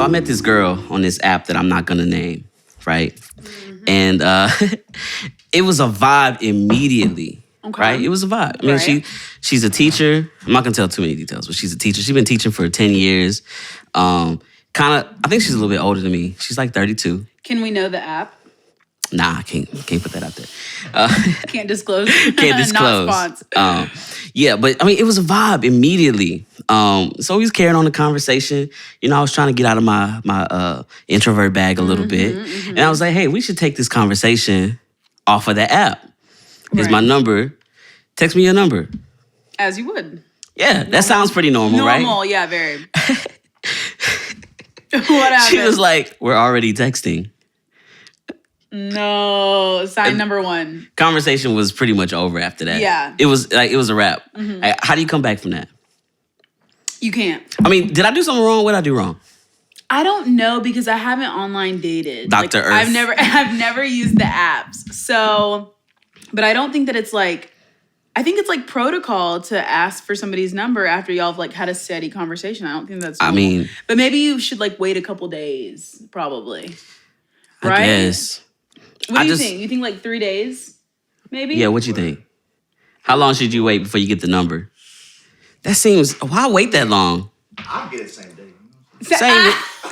I met this girl on this app that I'm not gonna name, right? Mm-hmm. And it was a vibe immediately. Okay. Right? It was a vibe. I mean, she's a teacher. I'm not gonna tell too many details, but she's a teacher. She's been teaching for 10 years. I think she's a little bit older than me. She's like 32. Can we know the app? Nah, I can't put that out there. Can't disclose. Can't disclose. Not sponsor. Yeah, but I mean, it was a vibe immediately. So we was carrying on the conversation. You know, I was trying to get out of my introvert bag a little bit. Mm-hmm. And I was like, hey, we should take this conversation off of the app. Here's my number. Text me your number. As you would. Yeah, normal. That sounds pretty normal, right? Normal, yeah, very. What happened? She was like, we're already texting. No, sign number one. Conversation was pretty much over after that. Yeah. It was a wrap. Mm-hmm. Like, how do you come back from that? You can't. I mean, did I do something wrong? What did I do wrong? I don't know because I haven't online dated. Dr. Earth. I've never used the apps. So, but I don't think that it's like, I think it's like protocol to ask for somebody's number after y'all have like had a steady conversation. I don't think that's normal. I mean, but maybe you should like wait a couple days, probably. Right? I guess. What do you think? You think like 3 days, maybe? Yeah, what you think? How long should you wait before you get the number? That seems, why wait that long? I'll get it same day.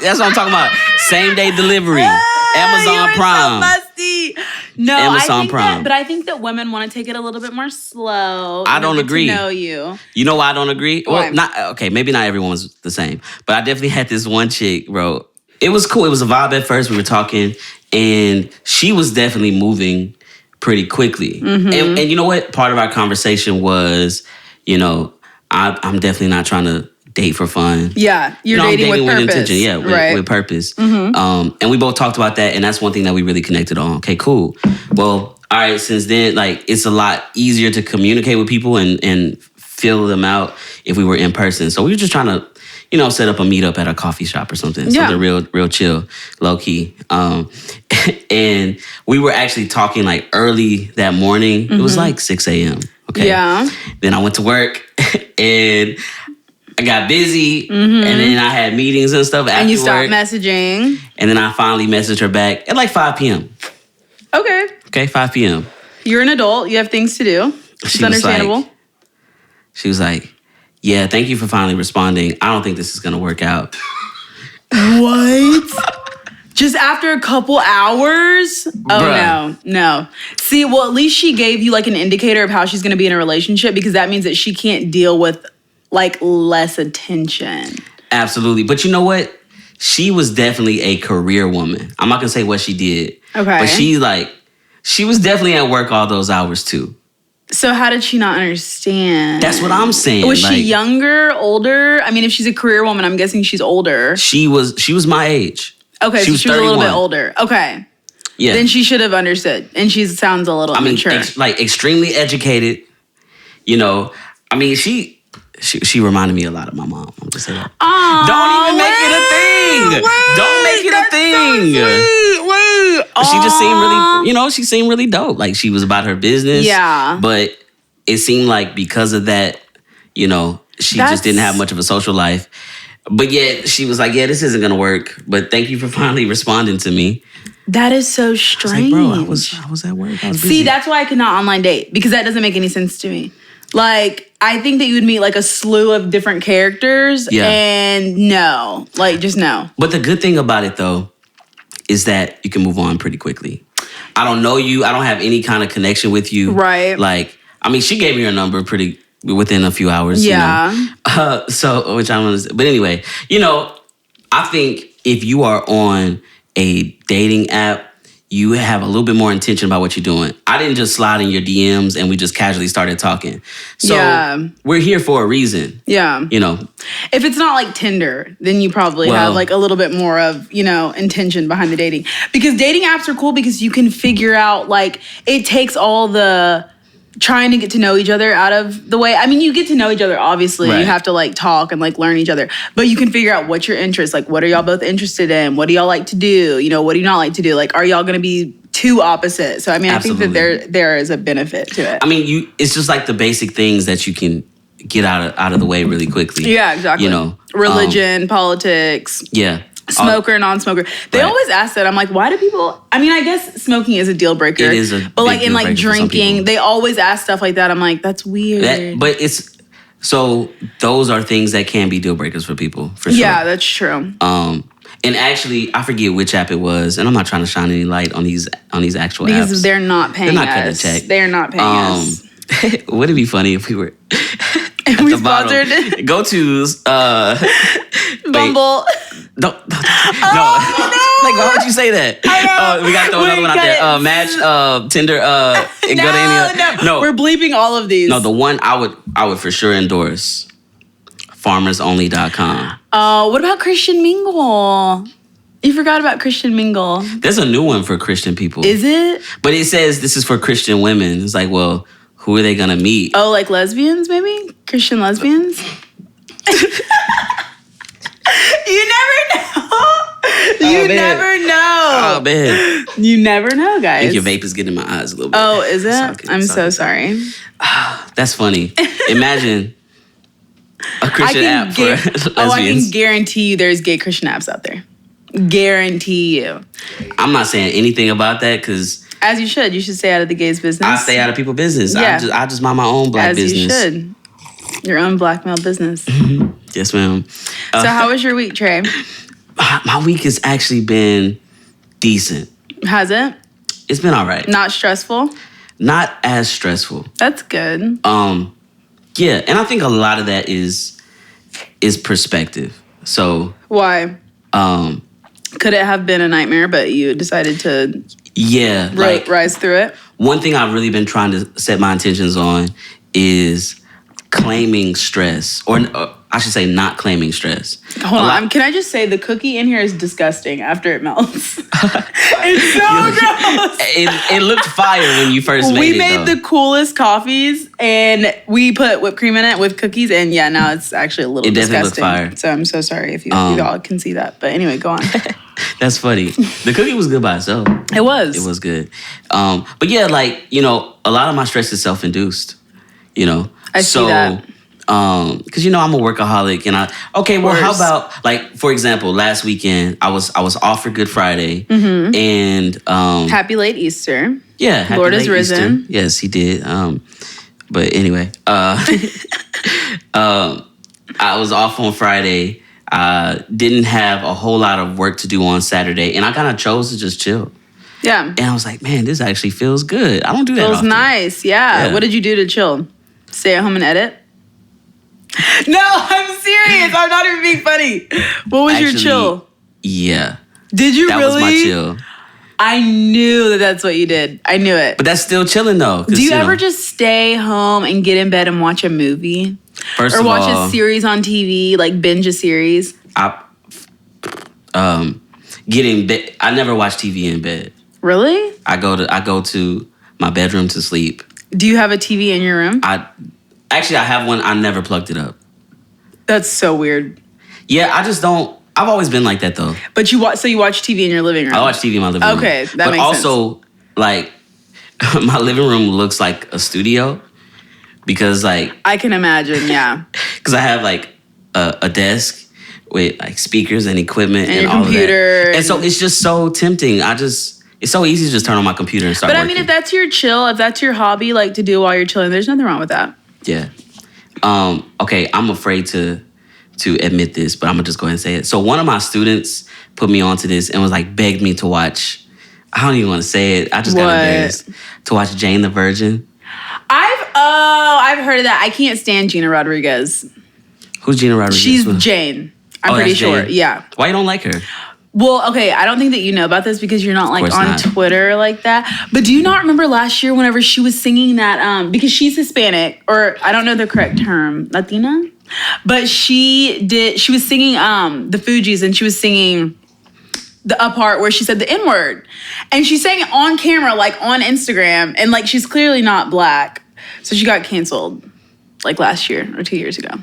That's what I'm talking about. Same day delivery. Amazon Prime. So musty. No, Amazon Prime. But I think that women want to take it a little bit more slow. I don't agree. To know you. You know why I don't agree? Why? Well, maybe not everyone was the same, but I definitely had this one chick, bro. It was cool. It was a vibe at first. We were talking, and she was definitely moving pretty quickly. Mm-hmm. And you know what? Part of our conversation was, you know, I'm definitely not trying to date for fun. Yeah, you're dating with purpose. Intention. Yeah, with purpose. Mm-hmm. And we both talked about that, and that's one thing that we really connected on. Okay, cool. Well, all right, since then, like, it's a lot easier to communicate with people and feel them out if we were in person. So we were just trying to, you know, set up a meetup at a coffee shop or something. Yeah. Something real chill, low key. And we were actually talking like early that morning. Mm-hmm. It was like 6 a.m. Okay. Yeah. Then I went to work and I got busy, and then I had meetings and stuff after And you stopped work. messaging. And then I finally messaged her back at like 5 p.m. Okay. Okay, 5 p.m. You're an adult. You have things to do. It's understandable. She was like, yeah, thank you for finally responding. I don't think this is going to work out. What? Just after a couple hours? Oh, no. See, well, at least she gave you like an indicator of how she's going to be in a relationship, because that means that she can't deal with like less attention. Absolutely. But you know what? She was definitely a career woman. I'm not going to say what she did. Okay. But she was definitely at work all those hours too. So how did she not understand? That's what I'm saying. Was she younger, older? I mean, if she's a career woman, I'm guessing she's older. She was my age. Okay, she was a little bit older. Okay. Yeah. Then she should have understood. And she sounds a little immature. Extremely educated. You know, I mean, she reminded me a lot of my mom. I'm just saying that. Don't even make it a thing. Don't make it a thing. So wait. She just seemed really, you know, she seemed really dope. Like, she was about her business. Yeah. But it seemed like because of that, you know, she just didn't have much of a social life. But yet she was like, yeah, this isn't going to work. But thank you for finally responding to me. That is so strange. I was like, bro, I was at work. I was busy. See, that's why I could not online date, because that doesn't make any sense to me. Like, I think that you would meet like a slew of different characters, and just no. But the good thing about it, though, is that you can move on pretty quickly. I don't know you. I don't have any kind of connection with you. Right. Like, I mean, she gave me her number within a few hours. Yeah. You know? Which I don't understand. But anyway, you know, I think if you are on a dating app, you have a little bit more intention about what you're doing. I didn't just slide in your DMs and we just casually started talking. So we're here for a reason. Yeah. You know. If it's not like Tinder, then you probably have like a little bit more of, you know, intention behind the dating. Because dating apps are cool because you can figure out, like, it takes all the trying to get to know each other out of the way. I mean, you get to know each other, obviously. Right. You have to like talk and like learn each other. But you can figure out what's your interest. Like, what are y'all both interested in? What do y'all like to do? You know, what do you not like to do? Like, are y'all going to be too opposite? So, I mean, Absolutely. I think that there is a benefit to it. I mean, it's just like the basic things that you can get out of the way really quickly. Yeah, exactly. You know, religion, politics. Yeah. Smoker, non-smoker. They always ask that. I'm like, why do people? I mean, I guess smoking is a deal breaker. It is but like in like drinking, they always ask stuff like that. I'm like, that's weird. But it's so those are things that can be deal breakers for people, for sure. Yeah, that's true. And actually, I forget which app it was, and I'm not trying to shine any light on these actual apps because they're not paying us. They're not paying us. Would it be funny if we were? If we sponsored? Go to Bumble. No. Like, why would you say that? I know. We got to throw another one out there. Match, Tinder, No, we're bleeping all of these. No, the one I would for sure endorse. FarmersOnly.com. Oh, what about Christian Mingle? You forgot about Christian Mingle. There's a new one for Christian people. Is it? But it says this is for Christian women. It's like, well, who are they gonna meet? Oh, like lesbians, maybe? Christian lesbians? You never know. You never know. Oh, man. You never know, guys. I think your vape is getting in my eyes a little bit. Oh, is it? I'm so sorry. That's funny. Imagine a Christian app for lesbians. Oh, I can guarantee you there's gay Christian apps out there. Guarantee you. I'm not saying anything about that because... As you should. You should stay out of the gays' business. I stay out of people's business. Yeah. I just mind my own black business. As you should. Your own black male business. Yes, ma'am. So how was your week, Trey? My week has actually been decent. Has it? It's been all right. Not stressful? Not as stressful. That's good. Yeah, and I think a lot of that is perspective. So why? Could it have been a nightmare, but you decided to rise through it? One thing I've really been trying to set my intentions on is claiming stress, or I should say not claiming stress. Hold on. Can I just say the cookie in here is disgusting after it melts. It's so gross. It looked fire when you first made it. We made the coolest coffees and we put whipped cream in it with cookies, and yeah, now it's actually a little disgusting. It definitely looked fire. So I'm so sorry if you all can see that. But anyway, go on. That's funny. The cookie was good by itself. It was. It was good. But yeah, like, a lot of my stress is self-induced. I see that. Because I'm a workaholic, and how about, like, for example, last weekend I was off for Good Friday, and happy late Easter. Yeah, happy Lord late is risen. Easter. Yes, he did. But anyway, I was off on Friday. Didn't have a whole lot of work to do on Saturday, and I kind of chose to just chill. Yeah, and I was like, man, this actually feels good. I don't do that. Feels nice. Yeah. What did you do to chill? Stay at home and edit? No, I'm serious. I'm not even being funny. What was your chill? Yeah. Did you really? That was my chill. I knew that's what you did. I knew it. But that's still chilling, though. Do you ever just stay home and get in bed and watch a movie? Or watch a series on TV, like binge a series? Get in bed. I never watch TV in bed. Really? I go to my bedroom to sleep. Do you have a TV in your room? I have one. I never plugged it up. That's so weird. Yeah, I just don't. I've always been like that, though. But you watch TV in your living room? I watch TV in my living room. Okay, that makes sense. But also, like, my living room looks like a studio because, like... I can imagine, yeah. Because I have, like, a desk with, like, speakers and equipment and all computer of that. And so it's just so tempting. It's so easy to just turn on my computer and start working. But, I mean, if that's your chill, if that's your hobby, like, to do while you're chilling, there's nothing wrong with that. Yeah. Okay, I'm afraid to admit this, but I'm gonna just go ahead and say it. So one of my students put me onto this and was like, begged me to watch. I don't even want to say it. I just got embarrassed to watch Jane the Virgin. I've heard of that. I can't stand Gina Rodriguez. Who's Gina Rodriguez? She's Jane. I'm pretty sure. Jane. Yeah. Why you don't like her? Well, okay, I don't think that you know about this because you're not like on Twitter like that. But do you not remember last year whenever she was singing that, because she's Hispanic, or I don't know the correct term, Latina? But she was singing the Fugees, and she was singing a part where she said the N-word. And she sang it on camera, like on Instagram, and like she's clearly not black. So she got canceled like last year or 2 years ago.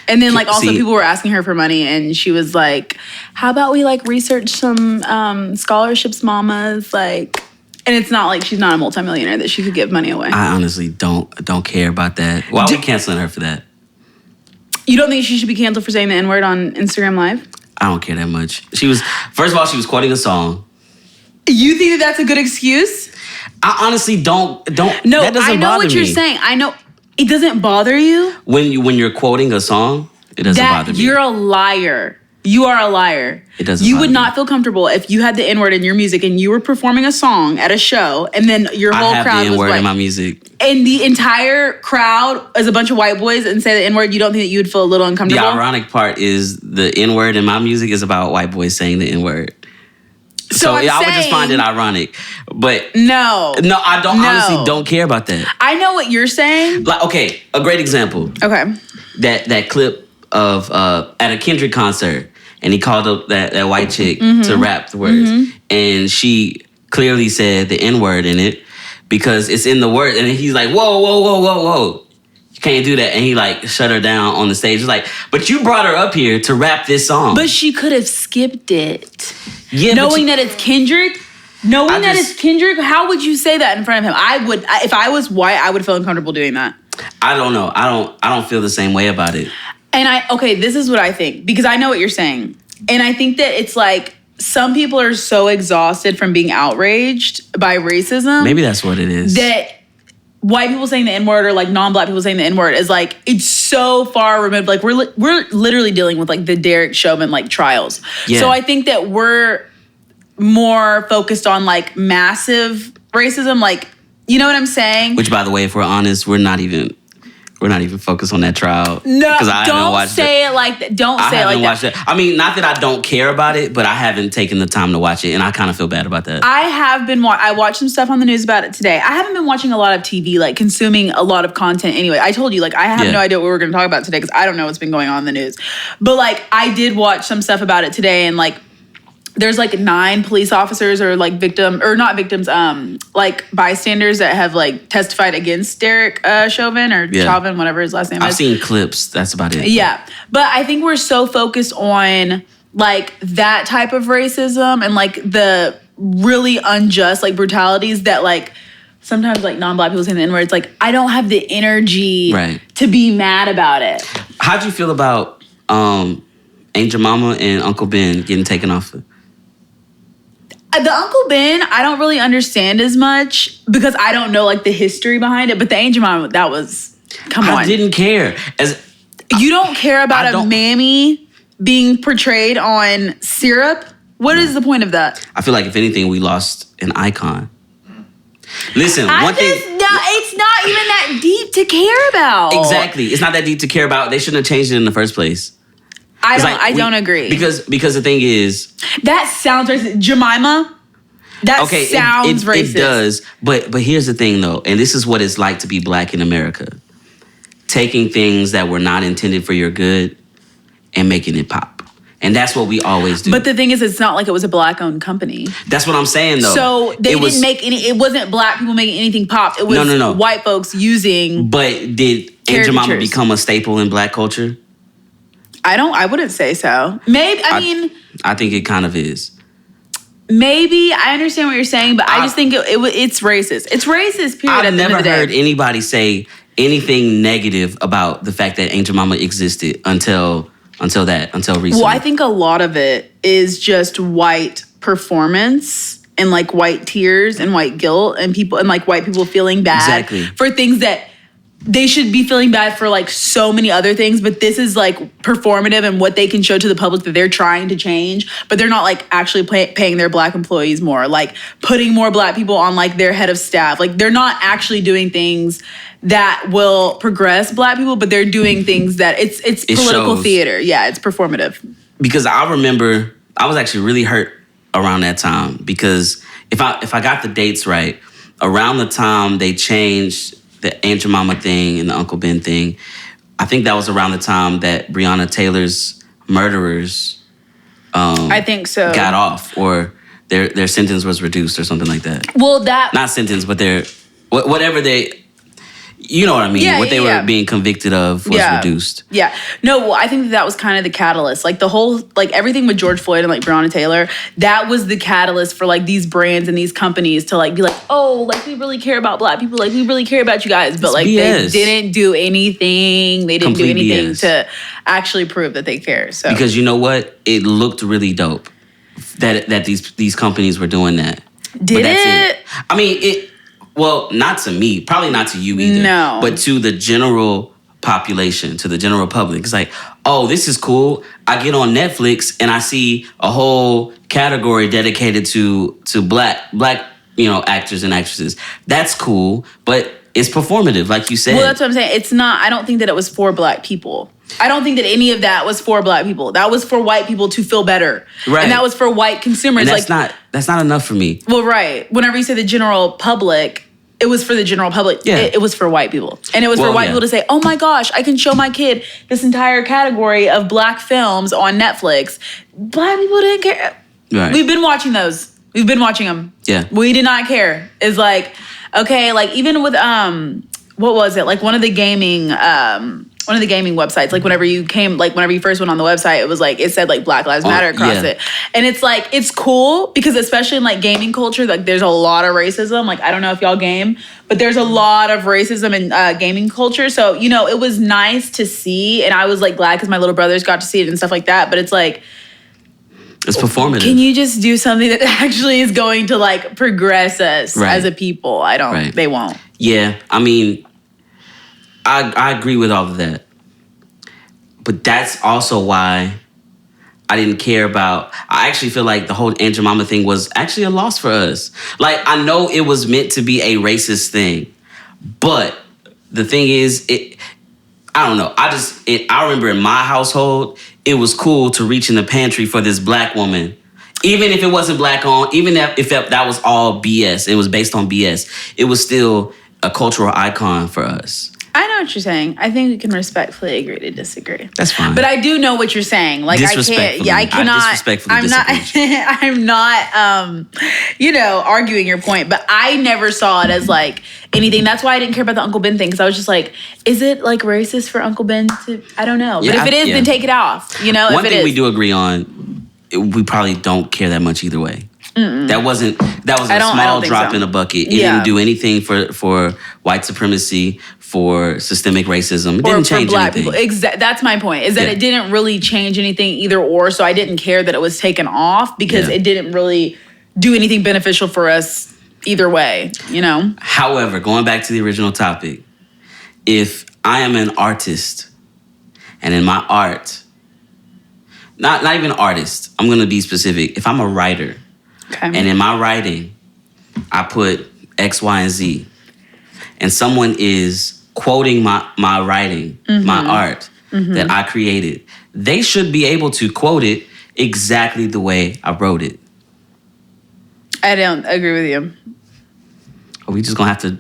And then, like, also people were asking her for money, and she was like, how about we, like, research some scholarships, mamas, like... And it's not like she's not a multimillionaire that she could give money away. I honestly don't care about that. Why are we canceling her for that? You don't think she should be canceled for saying the N-word on Instagram Live? I don't care that much. First of all, she was quoting a song. You think that that's a good excuse? I honestly don't. No, that doesn't I know bother what you're me. saying. I know it doesn't bother you When you're quoting a song, it doesn't bother me. You're a liar. You are a liar. It doesn't. You bother would me. not feel comfortable if you had the N-word in your music and you were performing a song at a show, and then your whole crowd I have the was N-word white. in my music. And the entire crowd is a bunch of white boys and say the N-word. You don't think that you would feel a little uncomfortable? The ironic part is the N-word in my music is about white boys saying the N-word. So I would just find it ironic. But no, I honestly don't care about that. I know what you're saying. Like, okay, a great example. Okay. That clip of at a Kendrick concert, and he called up that white chick to rap the words, and she clearly said the N-word in it because it's in the word, and he's like, whoa, you can't do that, and he like shut her down on the stage. He's like, but you brought her up here to rap this song. But she could have skipped it. Yeah, knowing that it's Kendrick. It's Kendrick, how would you say that in front of him? I would, if I was white, I would feel uncomfortable doing that. I don't know. I don't feel the same way about it. And this is what I think, because I know what you're saying. And I think that it's like some people are so exhausted from being outraged by racism. Maybe that's what it is. That white people saying the N-word or like non-black people saying the N-word is like, it's so far removed. Like we're literally dealing with like the Derek Chauvin like trials. Yeah. So I think that we're more focused on like massive racism. Like, you know what I'm saying? Which, by the way, if we're honest, we're not even focused on that trial. No, don't say it like that. Don't say it like that. I mean, not that I don't care about it, but I haven't taken the time to watch it, and I kind of feel bad about that. I have been. I watched some stuff on the news about it today. I haven't been watching a lot of TV, like consuming a lot of content anyway. I told you, like, I have no idea what we were going to talk about today because I don't know what's been going on in the news. But like, I did watch some stuff about it today, and like, there's like 9 police officers or like like bystanders that have like testified against Derek Chauvin or Chauvin, whatever his last name is. I've seen clips. That's about it. Yeah. But I think we're so focused on like that type of racism and like the really unjust like brutalities that like sometimes like non-black people saying the N-word. It's like, I don't have the energy to be mad about it. How'd you feel about Angel Mama and Uncle Ben getting taken off? The Uncle Ben, I don't really understand as much because I don't know like the history behind it. But the Angel Mama, that was, come on. I didn't care. You don't care about a mammy being portrayed on syrup? What is the point of that? I feel like if anything, we lost an icon. Listen, it's not even that deep to care about. Exactly. It's not that deep to care about. They shouldn't have changed it in the first place. I don't agree. Because the thing is, that sounds racist. Jemima, sounds racist. It does. But here's the thing though, and this is what it's like to be black in America. Taking things that were not intended for your good and making it pop. And that's what we always do. But the thing is, it's not like it was a black-owned company. That's what I'm saying though. So didn't make any, it wasn't black people making anything pop. It was white folks using But did Angel Mama become a staple in black culture? I wouldn't say so. Maybe, I think it kind of is. Maybe. I understand what you're saying, but I just think it's racist. It's racist, period. I've never heard anybody say anything negative about the fact that Angel Mama existed until recently. Well, I think a lot of it is just white performance and like white tears and white guilt and like white people feeling bad for things that they should be feeling bad for like so many other things, but this is like performative and what they can show to the public that they're trying to change, but they're not like actually paying their black employees more, like putting more black people on like their head of staff. Like they're not actually doing things that will progress black people, but they're doing things that it's political theater. Yeah, it's performative. Because I remember I was actually really hurt around that time because if I got the dates right, around the time they changed the Angel Mama thing and the Uncle Ben thing, I think that was around the time that Breonna Taylor's murderers I think so. got off, or their sentence was reduced or something like that. Well, that... Not sentence, but their... Whatever they... you know what I mean? Yeah, what they were being convicted of was reduced. Yeah. No, well, I think that was kind of the catalyst. Like the whole, like everything with George Floyd and like Breonna Taylor, that was the catalyst for like these brands and these companies to like be like, oh, like we really care about Black people. Like we really care about you guys. But like BS. They didn't do anything. They didn't do anything to actually prove that they care. So because you know what? It looked really dope that these companies were doing that. Did it? I mean, well, not to me, probably not to you either. No. But to the general population, to the general public. It's like, oh, this is cool. I get on Netflix and I see a whole category dedicated to black, actors and actresses. That's cool, but it's performative, like you said. Well, that's what I'm saying. It's not, I don't think that it was for Black people. I don't think that any of that was for Black people. That was for white people to feel better. Right. And that was for white consumers. And that's not enough for me. Well, right. Whenever you say the general public, it was for the general public. Yeah. It was for white people. And it was for white people to say, oh my gosh, I can show my kid this entire category of Black films on Netflix. Black people didn't care. Right. We've been watching those. We've been watching them. Yeah. We did not care. It's like, okay, like even with, what was it? Like one of the gaming websites, like whenever you first went on the website, it was like, it said like Black Lives Matter across it. And it's like, it's cool because especially in like gaming culture, like there's a lot of racism. Like, I don't know if y'all game, but there's a lot of racism in gaming culture. So, it was nice to see. And I was like glad because my little brothers got to see it and stuff like that. But it's like, it's performative. Can you just do something that actually is going to like progress us as a people? They won't. Yeah. I mean, I agree with all of that. But that's also why I didn't care about... I actually feel like the whole Aunt Jemima thing was actually a loss for us. Like, I know it was meant to be a racist thing. But the thing is, I don't know. I remember in my household, it was cool to reach in the pantry for this Black woman. Even if it wasn't Black owned, even if that was all BS, it was based on BS, it was still a cultural icon for us. I know what you're saying. I think we can respectfully agree to disagree. That's fine. But I do know what you're saying. Like I can't. Yeah, I cannot. I'm not. I'm not. Arguing your point. But I never saw it as like anything. That's why I didn't care about the Uncle Ben thing because I was just like, is it like racist for Uncle Ben to? I don't know. But if it is, then take it off. One thing we do agree on, we probably don't care that much either way. Mm-mm. That was a small drop in a bucket. It didn't do anything for white supremacy, for systemic racism. It didn't change Black anything. People. That's my point, is that it didn't really change anything either or, so I didn't care that it was taken off because it didn't really do anything beneficial for us either way, However, going back to the original topic, if I am an artist and in my art, not even an artist, I'm going to be specific. If I'm a writer, and in my writing, I put X, Y, and Z, and someone is quoting my writing, my art that I created, they should be able to quote it exactly the way I wrote it. I don't agree with you. Are we just going to have to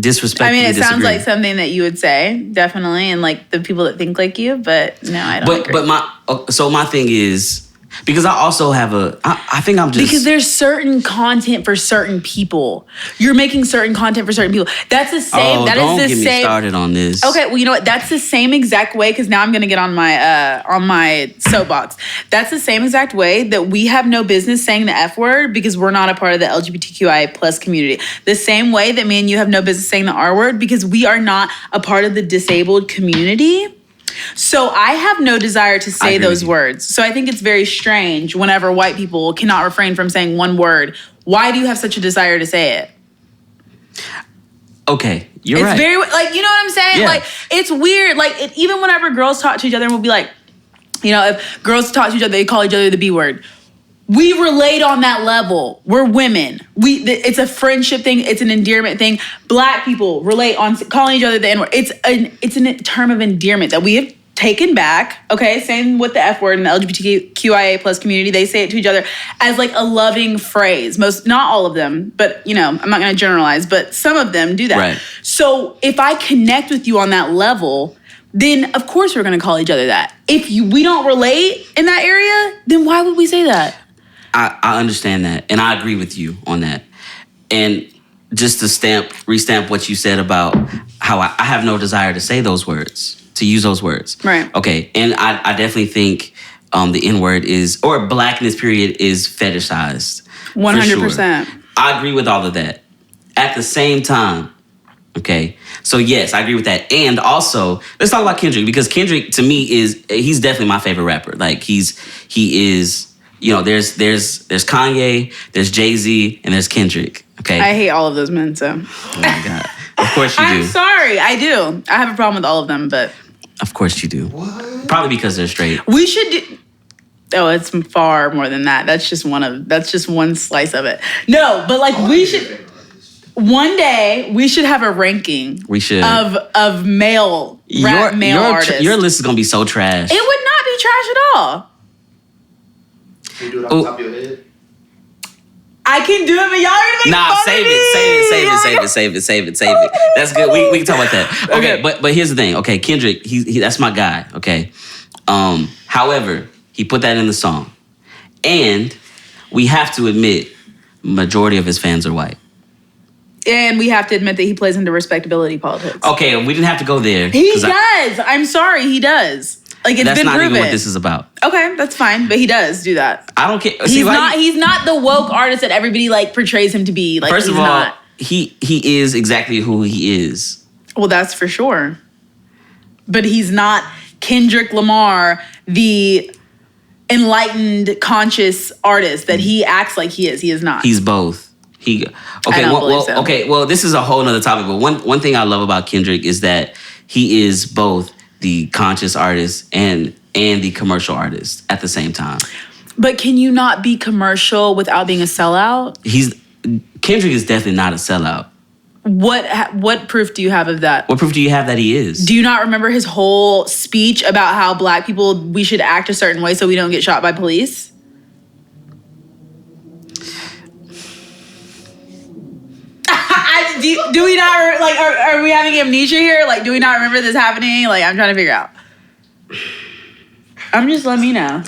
disrespectfully disagree? Sounds like something that you would say, definitely, and like the people that think like you, but no, I don't agree. But my thing is... Because I also have I think I'm just... Because there's certain content for certain people. You're making certain content for certain people. That's the same... Oh, don't get me started on this. Okay, well, you know what? That's the same exact way, because now I'm going to get on my soapbox. That's the same exact way that we have no business saying the F word because we're not a part of the LGBTQIA plus community. The same way that me and you have no business saying the R word because we are not a part of the disabled community. So I have no desire to say those words. So I think it's very strange whenever white people cannot refrain from saying one word. Why do you have such a desire to say it? Okay, you're right. It's very, like, you know what I'm saying? Yeah. Like, it's weird. Like, even whenever girls talk to each other, and we'll be like, if girls talk to each other, they call each other the B word. We relate on that level. We're women. It's a friendship thing. It's an endearment thing. Black people relate on calling each other the N-word. It's a term of endearment that we have taken back. Okay, same with the F word in the LGBTQIA plus community. They say it to each other as like a loving phrase. Not all of them, but I'm not going to generalize, but some of them do that. Right. So if I connect with you on that level, then of course we're going to call each other that. If we don't relate in that area, then why would we say that? I understand that, and I agree with you on that. And just to restamp what you said about how I have no desire to say those words, to use those words. Right. Okay. And I definitely think the N-word or blackness period is fetishized. 100%. Sure. I agree with all of that. At the same time, okay, so yes, I agree with that. And also, let's talk about Kendrick, because Kendrick to me he's definitely my favorite rapper. Like he is, there's Kanye, there's Jay-Z, and there's Kendrick. Okay, I hate all of those men. So, oh my God, of course you do. I'm sorry, I do. I have a problem with all of them, but of course you do. What? Probably because they're straight. We should do. Oh, it's far more than that. That's just one slice of it. No, but like we should. One day we should have a ranking. We should of male artists. Your list is gonna be so trash. It would not be trash at all. Can you do it on the top of your head? I can do it, but y'all are gonna make fun of me. Save it. That's good. We can talk about that. Okay, but here's the thing. Okay, Kendrick, he that's my guy. Okay. However, he put that in the song, and we have to admit, majority of his fans are white. And we have to admit that he plays into respectability politics. Okay, we didn't have to go there. He does. I'm sorry, he does. Like, it's been proven. That's not even what this is about. Okay, that's fine, but he does do that. I don't care. He's not the woke artist that everybody like portrays him to be. Like, first of all, he is exactly who he is. Well, that's for sure. But he's not Kendrick Lamar, the enlightened, conscious artist that he acts like he is. He is not. He's both. Well, this is a whole nother topic, but one thing I love about Kendrick is that he is both the conscious artist and the commercial artist at the same time. But can you not be commercial without being a sellout? Kendrick is definitely not a sellout. What proof do you have of that? What proof do you have that he is? Do you not remember his whole speech about how black people, we should act a certain way so we don't get shot by police? Do we not, like, are we having amnesia here? Like, do we not remember this happening? Like, I'm trying to figure out. I'm just letting me know.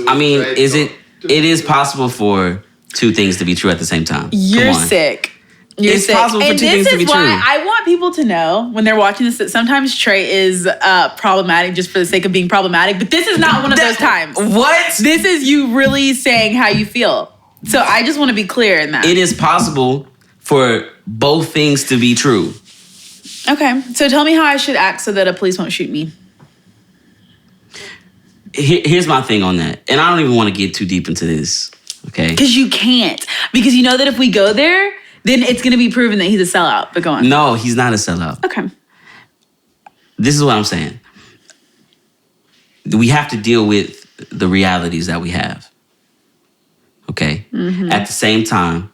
I mean, it is possible for two things to be true at the same time. You're sick. It's possible for two things to be true. I want people to know when they're watching this that sometimes Trey is problematic just for the sake of being problematic, but this is not one of those times. What? This is you really saying how you feel. So I just want to be clear in that. It is possible for both things to be true. Okay, so tell me how I should act so that a police won't shoot me. Here's my thing on that, and I don't even want to get too deep into this, okay? Because you can't. Because you know that if we go there, then it's going to be proven that he's a sellout. But go on. No, he's not a sellout. Okay. This is what I'm saying. We have to deal with the realities that we have, okay? Mm-hmm. At the same time,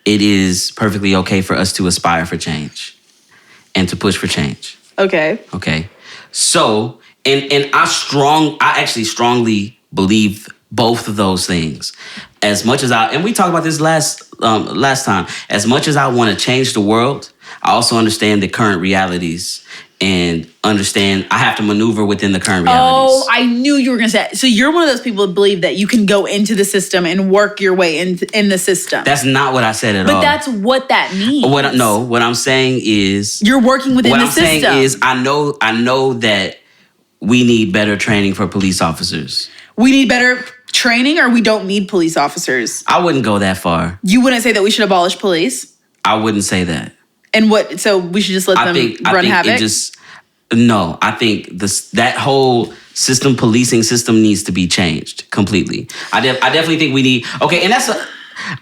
it is perfectly okay for us to aspire for change and to push for change. Okay. Okay. So, and I actually strongly believe both of those things. As much as and we talked about this last time, as much as I want to change the world, I also understand the current realities and understand I have to maneuver within the current realities. Oh, I knew you were going to say that. So you're one of those people that believe that you can go into the system and work your way in the system. That's not what I said at all. But that's what that means. What I'm saying is... You're working within the system. What I'm saying is I know that we need better training for police officers. We need better training, or we don't need police officers? I wouldn't go that far. You wouldn't say that we should abolish police? I wouldn't say that. And what? So we should just let them run havoc? No, I think that whole policing system needs to be changed completely. I definitely think we need. Okay, and that's no,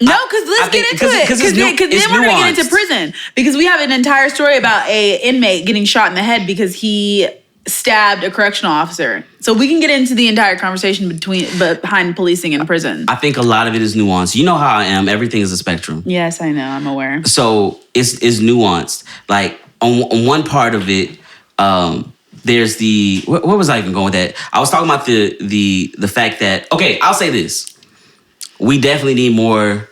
because let's get into it. Because then we're gonna get into prison. Because we have an entire story about a inmate getting shot in the head because he stabbed a correctional officer. So we can get into the entire conversation behind policing and prison. I think a lot of it is nuanced. You know how I am. Everything is a spectrum. Yes, I know. I'm aware. So it's nuanced. Like on one part of it, there's the where was I even going with that? I was talking about the fact that, okay, I'll say this. We definitely need more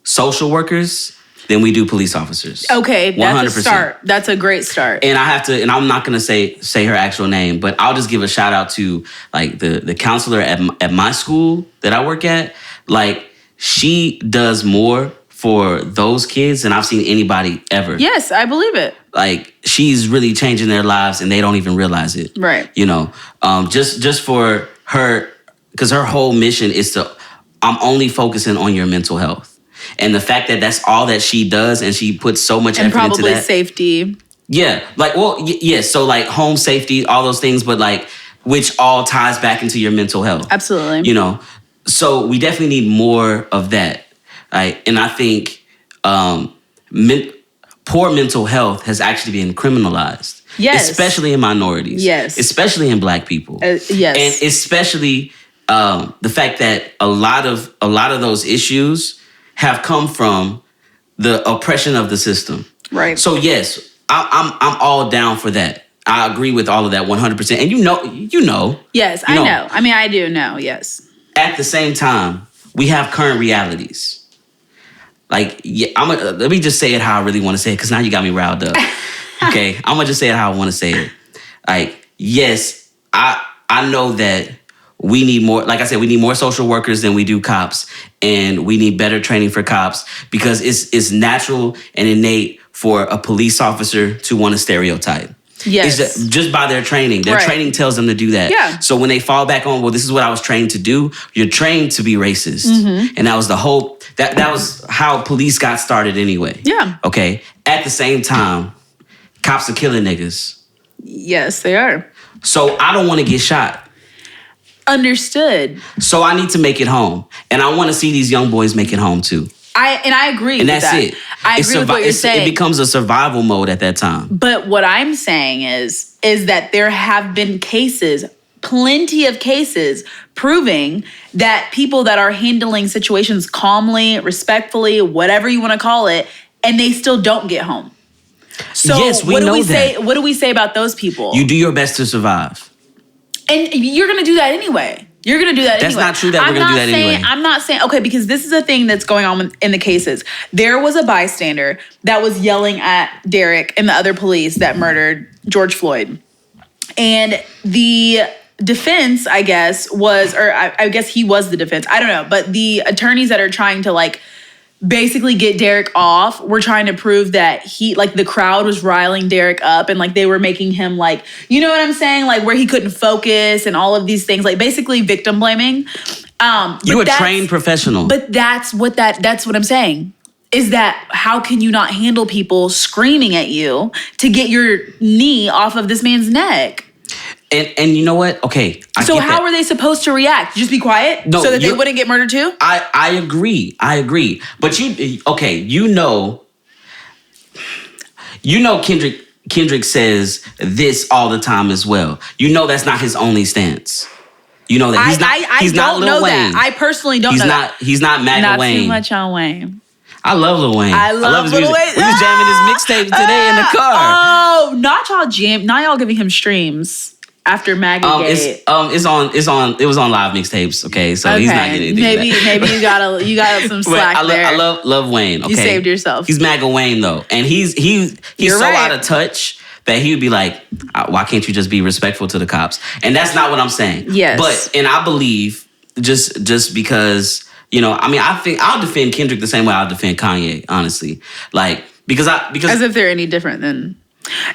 social workers than we do police officers. Okay, that's 100%. A start. That's a great start. And I'm not gonna say her actual name, but I'll just give a shout out to like the counselor at my school that I work at. Like, she does more for those kids than I've seen anybody ever. Yes, I believe it. Like, she's really changing their lives and they don't even realize it. Right. You know, just for her, because her whole mission is I'm only focusing on your mental health. And the fact that that's all that she does and she puts so much effort into that. And probably safety. Yeah. Like, well, yes. So like home safety, all those things, but like, which all ties back into your mental health. Absolutely. You know, so we definitely need more of that. Right? And I think poor mental health has actually been criminalized. Yes. Especially in minorities. Yes. Especially in Black people. Yes. And especially the fact that a lot of those issues have come from the oppression of the system. Right. So yes, I'm all down for that. I agree with all of that 100%. And you know. Yes, I know. I mean, I do know. Yes. At the same time, we have current realities. Like, yeah, let me just say it how I really want to say it, because now you got me riled up. Okay, I'm gonna just say it how I want to say it. Like, yes, I know that we need more. Like I said, we need more social workers than we do cops, and we need better training for cops, because it's natural and innate for a police officer to want to stereotype. Yes. It's just by their training. Their training tells them to do that. Yeah. So when they fall back on, well, this is what I was trained to do, you're trained to be racist. Mm-hmm. And that was the whole, that was how police got started anyway. Yeah. Okay. At the same time, cops are killing niggas. Yes, they are. So I don't want to get shot. Understood. So I need to make it home. And I want to see these young boys make it home too. I agree and with that's that. it. I agree with what you're saying. It becomes a survival mode at that time. But what I'm saying is that there have been cases, plenty of cases, proving that people that are handling situations calmly, respectfully, whatever you want to call it, and they still don't get home. So yes, we what do know we that. say? What do we say about those people? You do your best to survive. And you're going to do that anyway. You're going to do that That's anyway. not true that we're going to do that anyway. I'm not saying, okay, because this is a thing that's going on in the cases. There was a bystander that was yelling at Derek and the other police that murdered George Floyd. And the defense, I guess, was, or I guess he was the defense. I don't know. But the attorneys that are trying to like basically get Derek off, we're trying to prove that the crowd was riling Derek up and like they were making him like, you know what I'm saying? Like where he couldn't focus and all of these things, like basically victim blaming. You're a trained professional. But that's what I'm saying. Is that how can you not handle people screaming at you to get your knee off of this man's neck? And you know what? Okay. So how were they supposed to react? Just be quiet? No, so that they wouldn't get murdered too? I agree. But you know Kendrick says this all the time as well. You know that's not his only stance. You know that he's not Lil Wayne. That. I personally don't know that. He's not MAGA Wayne. Not too much on Wayne. I love Lil Wayne. I love his music. Lil Wayne. We was jamming his mixtape today in the car. Oh, not y'all giving him streams after MAGA Gate. It was on live mixtapes. Okay, so he's not getting anything. Maybe you got some slack there. I love Wayne. Okay? You saved yourself. He's MAGA Wayne though, and he's so out of touch that he would be like, why can't you just be respectful to the cops? And that's not what I'm saying. Yes, and I believe just because. You know, I mean, I think I'll defend Kendrick the same way I'll defend Kanye, honestly. Like, because as if they're any different than,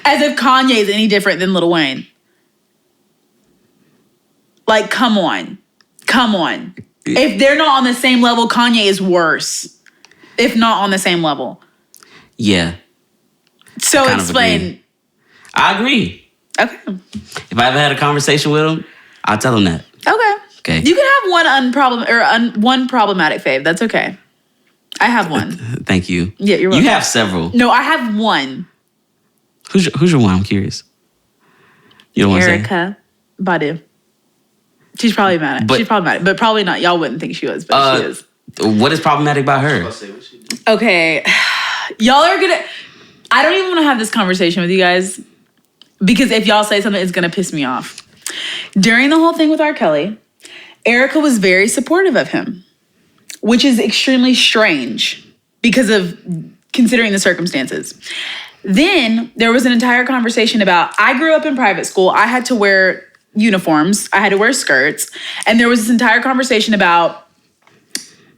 as if Kanye is any different than Lil Wayne. Like, come on. If they're not on the same level, Kanye is worse. If not on the same level. Yeah. So explain. I agree. Okay. If I ever had a conversation with him, I'll tell him that. Okay. You can have one problematic fave. That's okay. I have one. Thank you. Yeah, you're welcome. You have several. No, I have one. Who's your one? I'm curious. You don't want to say? Erykah Badu. She's probably mad at. She's problematic, but probably not. Y'all wouldn't think she was, but she is. What is problematic about her? Okay, y'all are gonna. I don't even want to have this conversation with you guys because if y'all say something, it's gonna piss me off. During the whole thing with R. Kelly, Erykah was very supportive of him, which is extremely strange because of considering the circumstances. Then there was an entire conversation about, I grew up in private school. I had to wear uniforms. I had to wear skirts. And there was this entire conversation about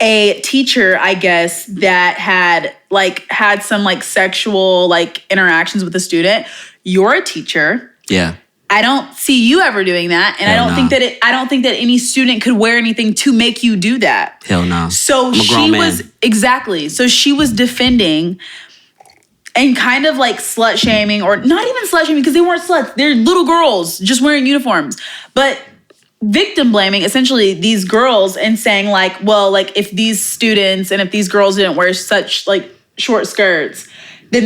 a teacher, I guess, that had some like sexual like interactions with a student. You're a teacher. Yeah. I don't see you ever doing that, and Hell I don't think that any student could wear anything to make you do that. Hell no. So she was So she was defending and kind of like slut shaming, or not even slut shaming because they weren't sluts. They're little girls just wearing uniforms, but victim blaming essentially these girls and saying like, well, like if these students and if these girls didn't wear such like short skirts, then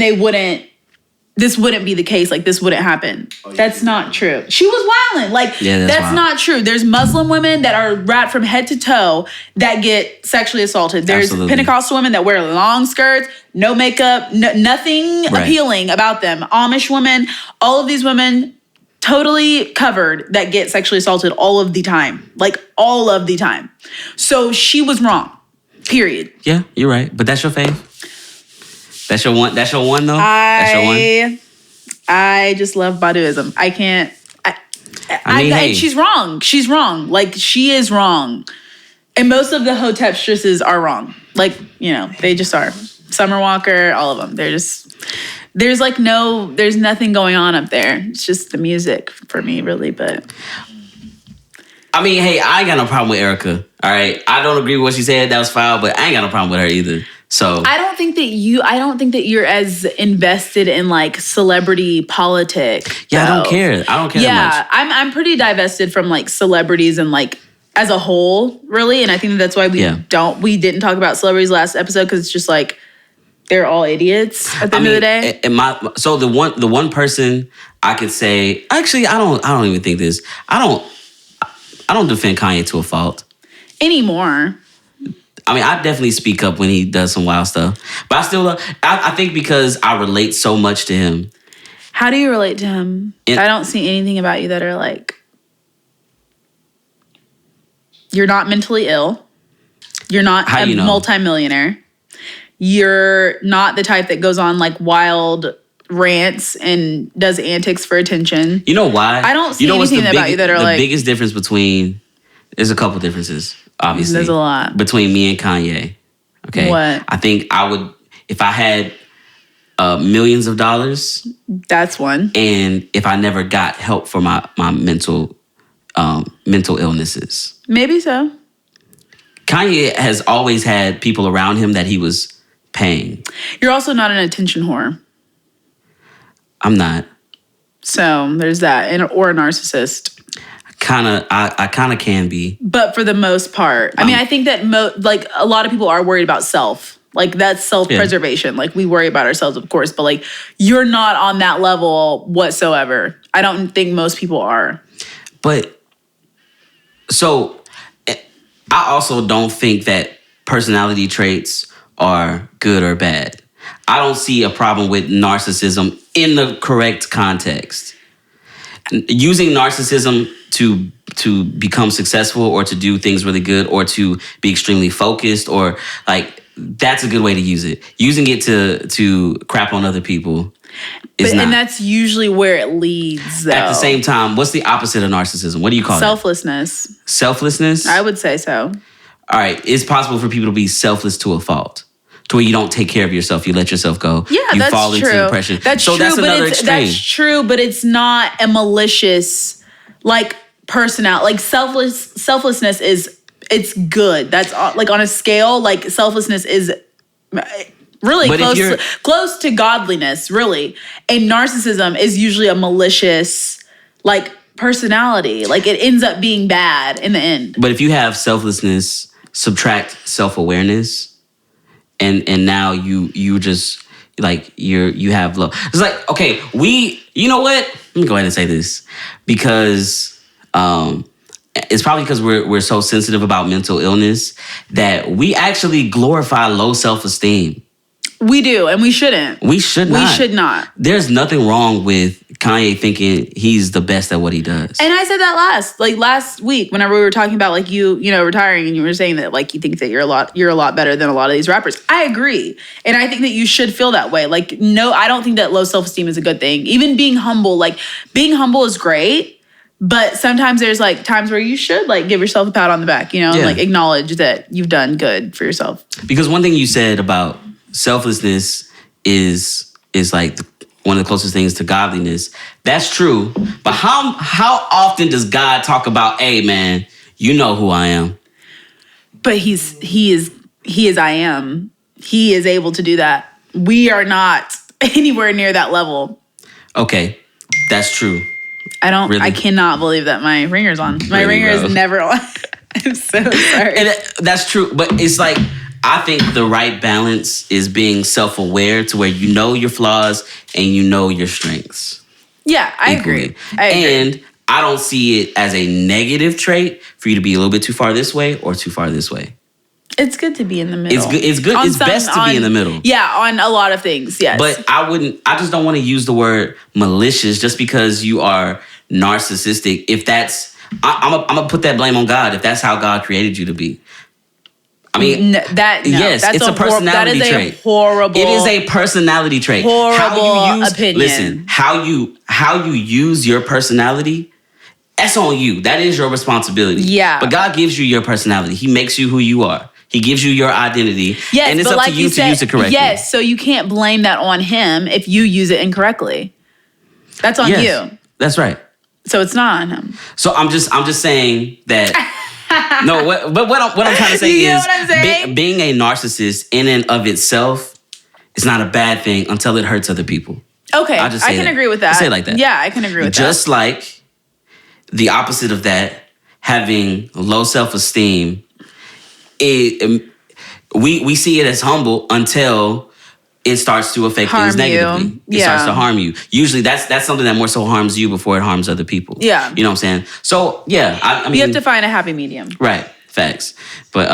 this wouldn't be the case. Like this wouldn't happen. That's not true. She was wilding. Like that's not true. There's Muslim women that are wrapped from head to toe that get sexually assaulted. There's Pentecostal women that wear long skirts, no makeup, nothing appealing about them. Amish women, all of these women totally covered that get sexually assaulted all of the time. Like all of the time. So she was wrong. Period. Yeah, you're right. But that's your fave? That's your one though? That's your one? I just love Baduism. I can't. She's wrong. She's wrong. Like, she is wrong. And most of the Hotepstresses are wrong. Like, they just are. Summer Walker, all of them. They're just... There's nothing going on up there. It's just the music for me, really, but... I mean, hey, I ain't got no problem with Erica, all right? I don't agree with what she said. That was foul, but I ain't got no problem with her either. So I don't think that you're as invested in like celebrity politics. Yeah, though. I don't care that much. Yeah, I'm pretty divested from like celebrities and like as a whole, really. And I think that's why we didn't talk about celebrities last episode, because it's just like they're all idiots at the end of the day. So the one person I could say, actually, I don't even think this. I don't defend Kanye to a fault anymore. I mean, I definitely speak up when he does some wild stuff, but I still I think because I relate so much to him. How do you relate to him? I don't see anything about you that are like, you're not mentally ill. You're not a multimillionaire. You're not the type that goes on like wild rants and does antics for attention. You know why? I don't see anything about you that are like... The biggest difference between... There's a couple differences, obviously. There's a lot. Between me and Kanye. Okay? What? I think I would... If I had millions of dollars... That's one. And if I never got help for my mental illnesses. Maybe so. Kanye has always had people around him that he was paying. You're also not an attention whore. I'm not. So there's that, or a narcissist. I kind of can be, but for the most part, I mean, I think that like a lot of people are worried about self. Like that's self-preservation. Yeah. Like we worry about ourselves, of course, but like you're not on that level whatsoever. I don't think most people are. But so I also don't think that personality traits are good or bad. I don't see a problem with narcissism in the correct context. Using narcissism to become successful or to do things really good or to be extremely focused or like that's a good way to use it. Using it to crap on other people is not. And that's usually where it leads, though. At the same time, what's the opposite of narcissism? What do you call it? Selflessness. Selflessness? I would say so. All right. It's possible for people to be selfless to a fault. To where you don't take care of yourself, you let yourself go. Yeah, you that's fall true. into depression. That's true, that's another extreme. That's true, but it's not a malicious like personality. Like selflessness is it's good. That's like on a scale. Like selflessness is really close to godliness. Really, and narcissism is usually a malicious like personality. Like it ends up being bad in the end. But if you have selflessness, subtract self-awareness. And now you just like you have low. It's like, okay, you know what? Let me go ahead and say this because it's probably because we're so sensitive about mental illness that we actually glorify low self-esteem. We do, and we shouldn't. We should not. We should not. There's nothing wrong with Kanye thinking he's the best at what he does. And I said that last week, whenever we were talking about like you retiring, and you were saying that like you think that you're a lot better than a lot of these rappers. I agree, and I think that you should feel that way. Like, no, I don't think that low self-esteem is a good thing. Even being humble is great, But sometimes there's like times where you should like give yourself a pat on the back, and like acknowledge that you've done good for yourself. Because one thing you said about selflessness is like one of the closest things to godliness. That's true. But how often does God talk about, hey man, you know who I am? But he is I am. He is able to do that. We are not anywhere near that level. Okay, that's true. I cannot believe that my ringer's on. My ringer is never on. I'm so sorry. And that's true, but it's like, I think the right balance is being self-aware to where you know your flaws and you know your strengths. Yeah, I agree. And I don't see it as a negative trait for you to be a little bit too far this way or too far this way. It's good to be in the middle. It's good. It's best to be in the middle. Yeah, on a lot of things, yes. But I just don't want to use the word malicious just because you are narcissistic. If that's, I'm gonna put that blame on God if that's how God created you to be. I mean, yes, it's a personality trait. Horrible. It is a personality trait. Horrible opinion. Listen, how you use your personality, that's on you. That is your responsibility. Yeah. But God gives you your personality. He makes you who you are. He gives you your identity. Yes, and it's but up like to you to use it correctly. Yes, so you can't blame that on him if you use it incorrectly. That's on you. That's right. So it's not on him. So I'm just saying that. No, what I'm trying to say is being a narcissist in and of itself is not a bad thing until it hurts other people. Okay, I can agree with that. I'll say it like that. Yeah, I can agree with that. Just like the opposite of that, having low self-esteem, we see it as humble until it starts to affect things negatively. It starts to harm you. Usually that's something that more so harms you before it harms other people. Yeah. You know what I'm saying? So, yeah. I mean, you have to find a happy medium. Right. Facts. But,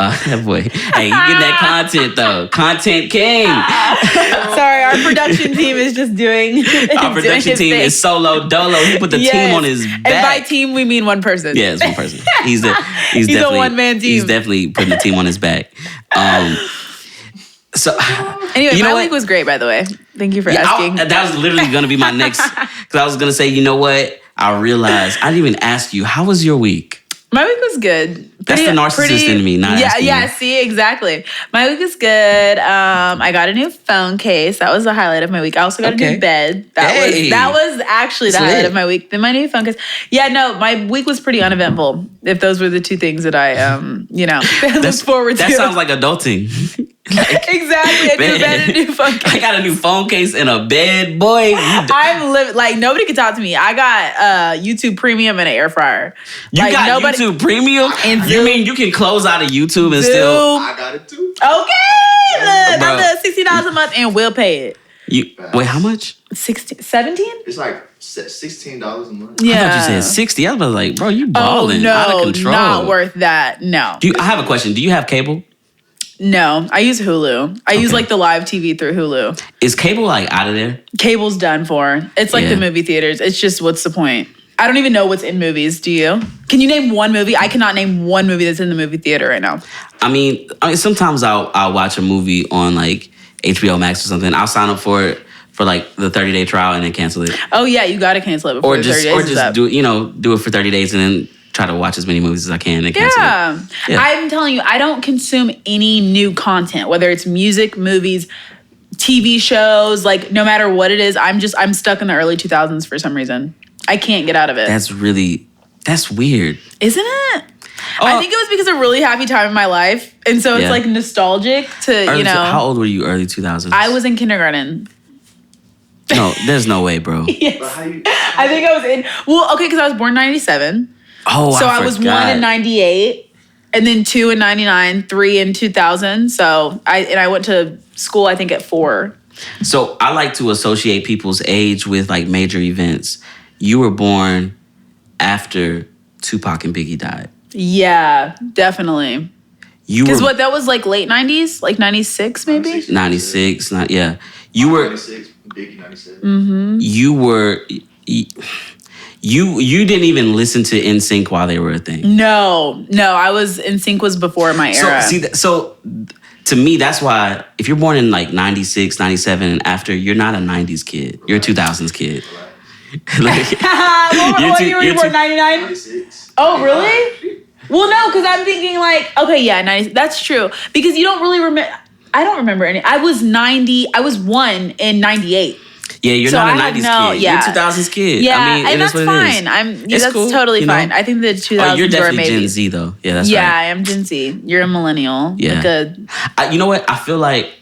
boy, hey, you get that content, though. Content king. Sorry, our production team is just doing Our production team is solo dolo. He put the team on his back. And by team, we mean one person. Yeah, it's one person. He's definitely a one-man team. He's definitely putting the team on his back. So anyway, my week was great, by the way. Thank you for asking. That was literally going to be my next, because I was going to say, you know what? I realized I didn't even ask you, how was your week? My week was good. That's the narcissist in me, not asking you. See, exactly. My week was good. I got a new phone case. That was the highlight of my week. I also got a new bed. That was actually the highlight of my week. Then my new phone case. Yeah, no, my week was pretty uneventful. If those were the two things that I, look forward to. That sounds like adulting. Exactly. A new bed and a new phone case. I got a new phone case and a bed, boy. I'm living like nobody can talk to me. I got YouTube Premium and an air fryer. You like, got YouTube Premium? And you mean you can close out of YouTube and still? I got it too. Okay, look, I'm $60 a month and we'll pay it. Wait, how much? 16, 17? It's like $16 a month. Yeah. I thought you said 60. I was like, bro, you balling out of control. Not worth that. No. I have a question. Do you have cable? No, I use Hulu. I use like the live TV through Hulu. Is cable like out of there? Cable's done for. It's like the movie theaters. It's just, what's the point? I don't even know what's in movies. Do you? Can you name one movie? I cannot name one movie that's in the movie theater right now. I mean sometimes I'll watch a movie on like HBO Max or something. I'll sign up for it for like the 30-day trial and then cancel it. Oh yeah, you got to cancel it before the 30 days or just do it for 30 days and then try to watch as many movies as I can and cancel it. Yeah. I'm telling you, I don't consume any new content, whether it's music, movies, TV shows, like no matter what it is, I'm stuck in the early 2000s for some reason. I can't get out of it. That's weird. Isn't it? I think it was because of a really happy time in my life. And so it's like nostalgic to, How old were you early 2000s? I was in kindergarten. No, there's no way, bro. Yes. I think I was in, because I was born in 97. Oh, so I was 1 in 98, and then 2 in 99, 3 in 2000. So I went to school, I think, at 4. So I like to associate people's age with like major events. You were born after Tupac and Biggie died. Yeah, definitely. Because that was like late 90s? Like 96 maybe? 96, yeah. You were... 96, Biggie 97. Mm-hmm. You were... You didn't even listen to NSYNC while they were a thing. No, NSYNC was before my era. So to me, that's why if you're born in like 96, 97 and after, you're not a 90s kid. You're a 2000s kid. What year were you born? 99? 96. Oh, really? Well, no, because I'm thinking like, okay, yeah, 90. That's true. Because you don't really remember. I don't remember any. I was 1 in 98. Yeah, you're not a 90s kid. Yeah. You're a 2000s kid. Yeah, I mean, and that's fine. That's cool, totally fine. I think the 2000s you're definitely were maybe Gen Z though. Yeah, that's right. Yeah, I am Gen Z. You're a millennial. Yeah. You know what? I feel like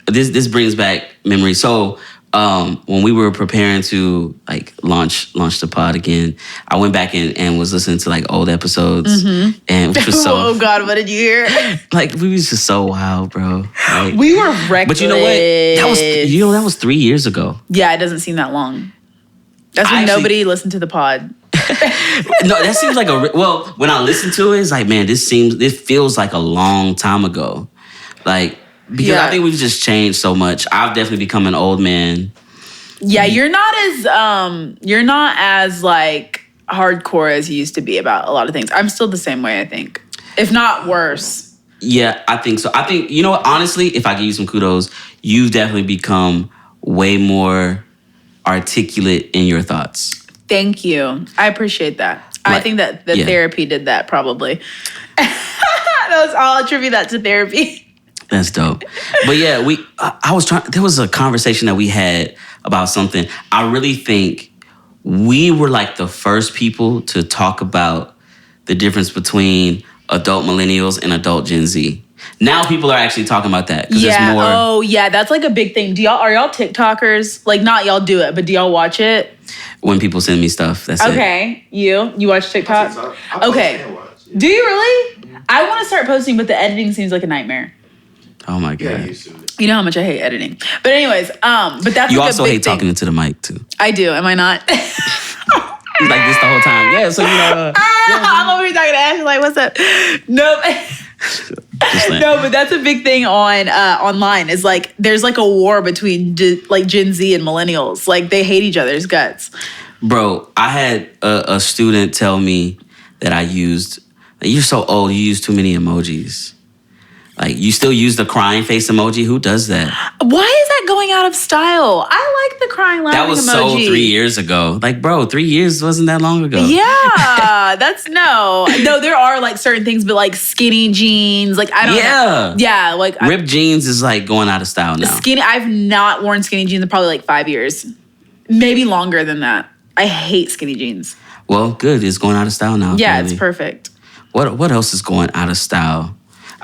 this brings back memories. So when we were preparing to like launch the pod again, I went back and was listening to like old episodes, and which was so. Oh God, what did you hear? Like we was just so wild, bro. Like, we were reckless. But you know what? That was 3 years ago. Yeah, it doesn't seem that long. That's when nobody listened to the pod. No, that seems like when I listen to it, it's like, man, this feels like a long time ago. Like, because I think we've just changed so much. I've definitely become an old man. Yeah, you're not as like hardcore as you used to be about a lot of things. I'm still the same way, I think. If not worse. Yeah, I think so. I think, you know what, honestly, if I give you some kudos, you've definitely become way more articulate in your thoughts. Thank you. I appreciate that. I think that the therapy did that probably. I'll attribute that to therapy. That's dope. But yeah, there was a conversation that we had about something. I really think we were like the first people to talk about the difference between adult millennials and adult Gen Z. Now people are actually talking about that. Yeah. More, oh, yeah. That's like a big thing. Are y'all TikTokers? Like, not y'all do it, but do y'all watch it? When people send me stuff, that's it. Okay. You watch TikTok? Okay. Yeah. Do you really? Yeah. I want to start posting, but the editing seems like a nightmare. Oh my God. You know how much I hate editing. But anyways, but that's you like also a big hate talking into the mic too. I do. Am I not? He's like this the whole time. Yeah, so I'm over here talking to Ashley like, what's up? No. No, but that's a big thing on online. Is like there's like a war between like Gen Z and millennials. Like they hate each other's guts. Bro, I had a student tell me that you're so old, you use too many emojis. Like, you still use the crying face emoji? Who does that? Why is that going out of style? I like the crying laughing emoji. That was so 3 years ago. Like, bro, 3 years wasn't that long ago. Yeah, no, there are like certain things, but like skinny jeans, like I don't know. Yeah, like ripped jeans is like going out of style now. I've not worn skinny jeans in probably like 5 years. Maybe longer than that. I hate skinny jeans. Well, good. It's going out of style now. Yeah, apparently. It's perfect. What else is going out of style?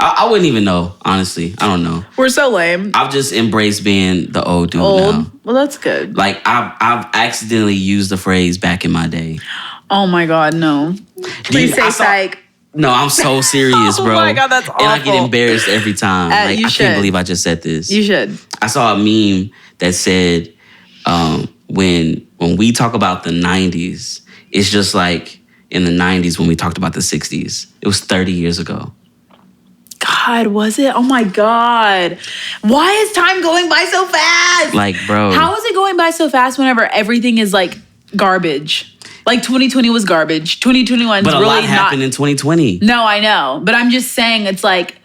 I wouldn't even know, honestly. I don't know. We're so lame. I've just embraced being the old dude now. Well, that's good. Like, I've accidentally used the phrase back in my day. Oh my God, no. Please say psych. No, I'm so serious, bro. Oh my God, that's awful. And I get embarrassed every time. Like, I can't believe I just said this. You should. I saw a meme that said, when we talk about the 90s, it's just like in the 90s when we talked about the 60s. It was 30 years ago. God, was it? Oh my God. Why is time going by so fast? Like, bro. How is it going by so fast whenever everything is like garbage? Like 2020 was garbage. 2021 is really not. But a lot happened in 2020. No, I know. But I'm just saying, it's like,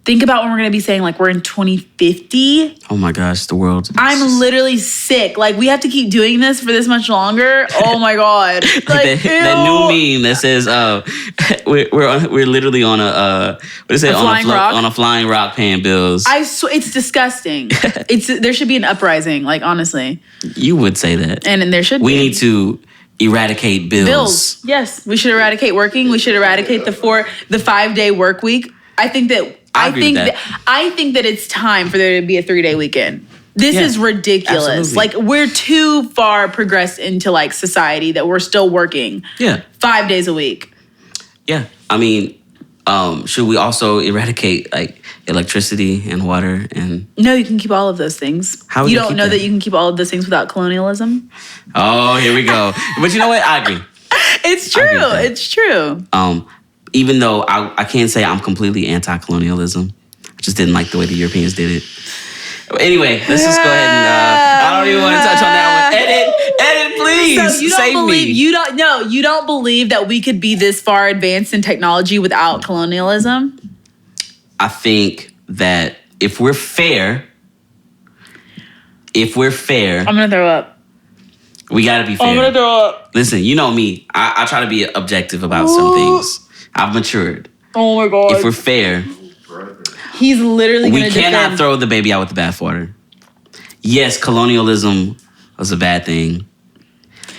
think about when we're going to be saying like we're in 2050. Oh my gosh, the world. I'm literally sick. Like, we have to keep doing this for this much longer. Oh my God. Like, that new meme that says we're literally on a what is it? On a flying rock paying bills. It's disgusting. There should be an uprising, like, honestly. You would say that. And there should be. We need to eradicate bills. Yes. We should eradicate working. We should eradicate the 5-day work week. I think that it's time for there to be a 3-day weekend. This is ridiculous. Absolutely. Like, we're too far progressed into like society that we're still working 5 days a week. Yeah. I mean, should we also eradicate like electricity and water and? No, you can keep all of those things. How you don't know that you can keep all of those things without colonialism? Oh, here we go. But you know what? I agree. It's true. It's true. Even though I can't say I'm completely anti-colonialism. I just didn't like the way the Europeans did it. But anyway, let's just go ahead and I don't even want to touch on that one. Edit, please. So you don't believe that we could be this far advanced in technology without colonialism? I think that if we're fair, I'm gonna throw up. We gotta be fair. I'm gonna throw up. Listen, you know me. I try to be objective about some things. I've matured. Oh my God. If we're fair, he's literally we cannot throw the baby out with the bathwater. Yes, colonialism was a bad thing.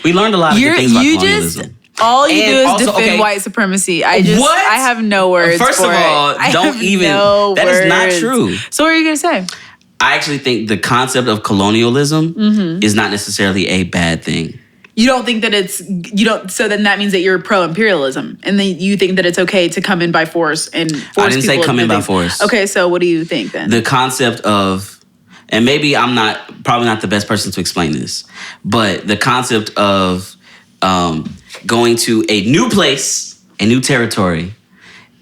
We learned a lot of good things about colonialism. All you do is defend white supremacy. I have no words. First of all, don't even. That is not true. So what are you gonna say? I actually think the concept of colonialism is not necessarily a bad thing. You don't think that so then that means that you're pro-imperialism and then you think that it's okay to come in by force and force I didn't say come in by force. Okay, so what do you think then? The concept of, and maybe I'm probably not the best person to explain this, but the concept of going to a new place, a new territory,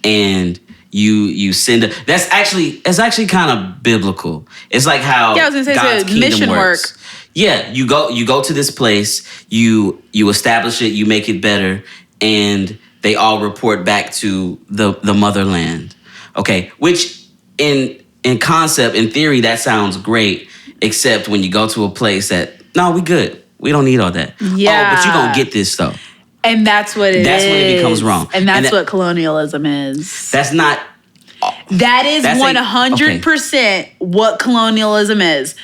and you send that's actually kind of biblical. It's like how I was gonna say God's kingdom mission works. Work. Yeah, you go to this place, you establish it, you make it better, and they all report back to the motherland. Okay, which in concept, in theory, that sounds great, except when you go to a place that no, we good, we don't need all that. Yeah, but you gonna get this though. And that's what it is. That's when it becomes wrong. And that's what colonialism is. That's not. That is 100% what colonialism is.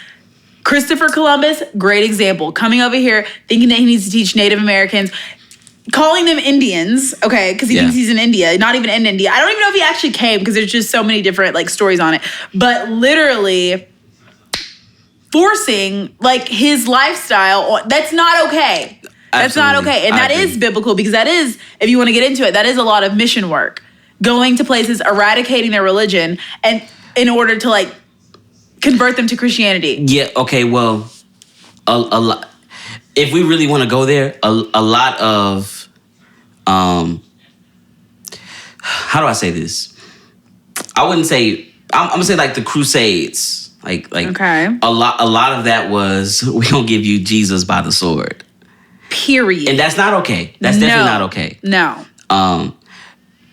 Christopher Columbus, great example. Coming over here, thinking that he needs to teach Native Americans, calling them Indians, okay, because he thinks he's in India, not even in India. I don't even know if he actually came because there's just so many different stories on it. But literally forcing his lifestyle, that's not okay. That's not okay. And that is biblical because that is, if you want to get into it, that is a lot of mission work. Going to places, eradicating their religion, and in order to convert them to Christianity. Yeah, okay, well, a lot. If we really want to go there, a lot of, how do I say this? I wouldn't say, I'm going to say the Crusades. Okay. A lot of that was, we gonna give you Jesus by the sword. Period. And that's not okay. That's definitely not okay. No.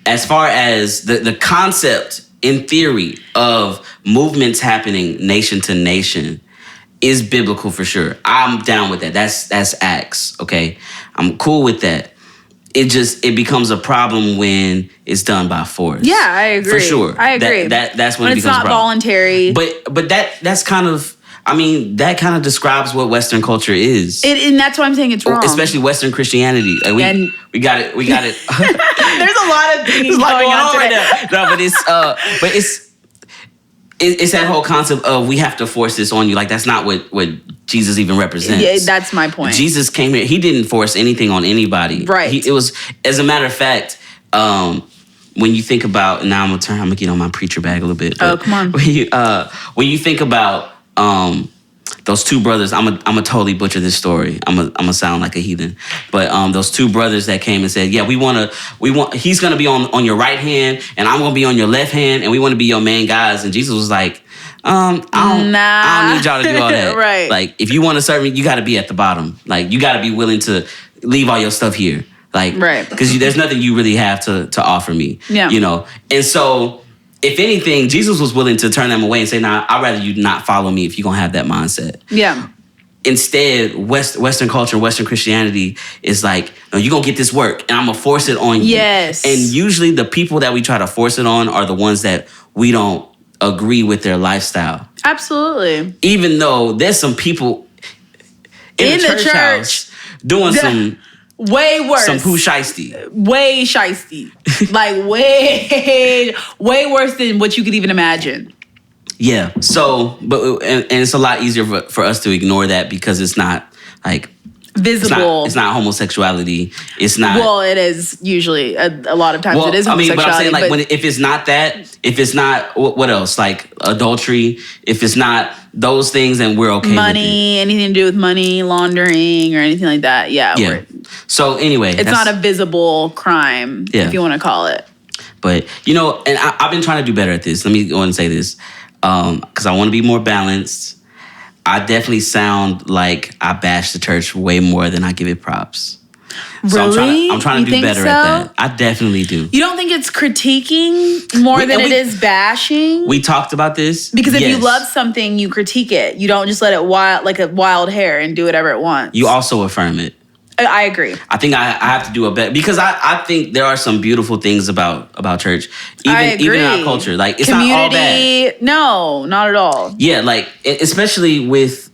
As far as the concept in theory of movements happening nation to nation is biblical for sure. I'm down with that. That's Acts, okay? I'm cool with that. It becomes a problem when it's done by force. Yeah, I agree. For sure. I agree. That's when it becomes it's not a problem. Voluntary. But that's kind of, that kind of describes what Western culture is. And that's why I'm saying it's wrong. Especially Western Christianity. We got it. There's a lot of things going on right now. No, but it's that whole concept of we have to force this on you. That's not what Jesus even represents. Yeah, that's my point. Jesus came here. He didn't force anything on anybody. Right. It was, as a matter of fact, when you think about, now I'm gonna get on my preacher bag a little bit. Oh, come on. When you think about those two brothers, I'm a totally butcher this story. I'm a sound like a heathen. But those two brothers that came and said, yeah, we want he's gonna be on your right hand and I'm gonna be on your left hand and we want to be your main guys. And Jesus was like, I don't need y'all to do all that. Right. If you want to serve me, you gotta be at the bottom. You gotta be willing to leave all your stuff here. Right. Because there's nothing you really have to offer me. Yeah. And so, if anything, Jesus was willing to turn them away and say, nah, I'd rather you not follow me if you're going to have that mindset. Yeah. Instead, Western culture, Western Christianity is no, you're going to get this work and I'm going to force it on you. Yes. And usually the people that we try to force it on are the ones that we don't agree with their lifestyle. Absolutely. Even though there's some people in the church house doing some... Way worse. Some poo shiesty. Way shiesty. way worse than what you could even imagine. Yeah. So, and it's a lot easier for us to ignore that because it's not visible. It's not homosexuality. It's not. Well, it is usually a lot of times. It is homosexuality. But I'm saying if it's not that, if it's not what else, adultery, if it's not those things, then we're okay. Money, anything to do with money laundering or anything like that. Yeah. So anyway, it's not a visible crime, if you want to call it. But and I've been trying to do better at this. Let me go and say this, because I want to be more balanced. I definitely sound like I bash the church way more than I give it props. So Really? I'm trying to do better at that. I definitely do. You don't think it's critiquing more than it is bashing? We talked about this. Because if you love something, you critique it. You don't just let it like a wild hare and do whatever it wants. You also affirm it. I agree. I think I have to do a better, because I think there are some beautiful things about church, even in our culture. Like, it's not all bad. No, not at all. Yeah, like especially with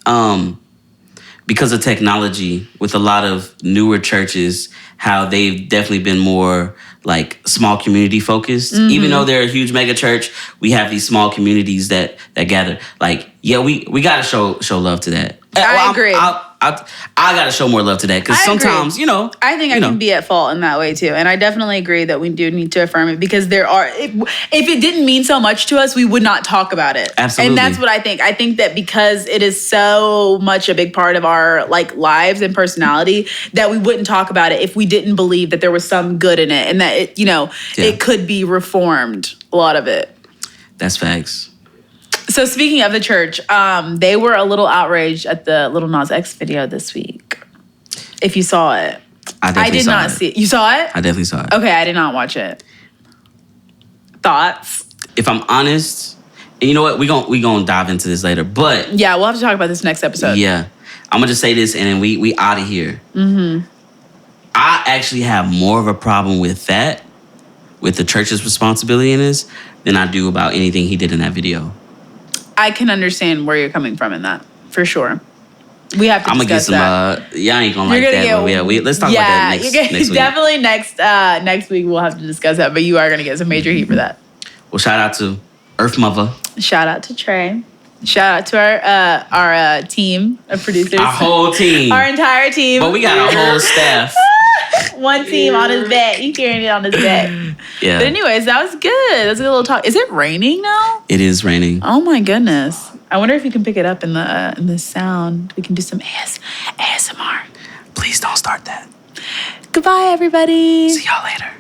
because of technology, with a lot of newer churches, how they've definitely been more like small community focused. Mm-hmm. Even though they're a huge mega church, we have these small communities that gather. Like, yeah, we gotta show love to that. I agree. I gotta show more love to that, because sometimes, I think I can be at fault in that way too, and I definitely agree that we do need to affirm it, because there are. If it didn't mean so much to us, we would not talk about it. Absolutely, and that's what I think. I think that because it is so much a big part of our like lives and personality, that we wouldn't talk about it if we didn't believe that there was some good in it, and that it could be reformed. A lot of it. That's facts. So speaking of the church, they were a little outraged at the Lil Nas X video this week. If you saw it. I did not see it. You saw it? I definitely saw it. Okay, I did not watch it. Thoughts? If I'm honest, and you know what? We gonna dive into this later, but... Yeah, we'll have to talk about this next episode. Yeah. I'm gonna just say this, and then we out of here. Mm-hmm. I actually have more of a problem with that, with the church's responsibility in this, than I do about anything he did in that video. I can understand where you're coming from in that, for sure. We have to discuss that. I'm gonna get some, y'all ain't gonna like that, but let's talk about that next week. Definitely next week we'll have to discuss that, but you are gonna get some major heat for that. Well, shout out to Earth Mother. Shout out to Trey. Shout out to our team of producers. Our whole team. Our entire team. But we got a whole staff. One team on his back. He's carrying it on his back. Yeah. But anyways, that was good. That's a good little talk. Is it raining now? It is raining. Oh my goodness. I wonder if you can pick it up in the sound. We can do some ASMR. Please don't start that. Goodbye, everybody. See y'all later.